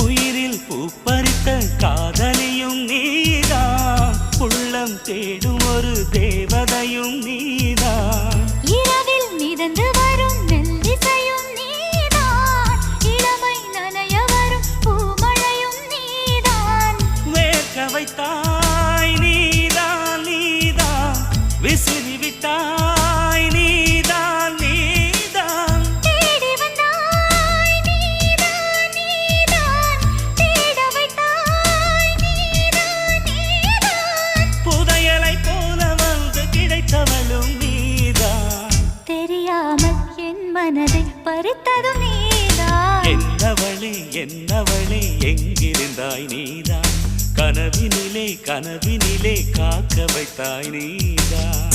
உயிரில் பூப்பறித்த காதலியும் நீதான், உள்ளம் தேடும் ஒரு தேவதையும் நீதான். இரவில் மிதந்து வரும் மெல்லிசையும் நீதான், இளமை நனைய வரும் பூமழையும் நீதான். வேர்க்க வைத்தாய் நீதான் நீதான், விசிறி விட்டாய் நீதான் நீதான். தேடி வந்தாய் நீதான் நீதான், தேட வைத்தாய் நீதான் நீதான். புதையலை போல வந்து கிடைத்தவளும் நீதான். தெரியாமல் என் மனதை பறித்ததும் நீதான். என்னவளே என்னவளே எங்கிருந்தாய் நீதான், கனவினிலே கனவினிலே காக்க வைத்தாய் நீதான்.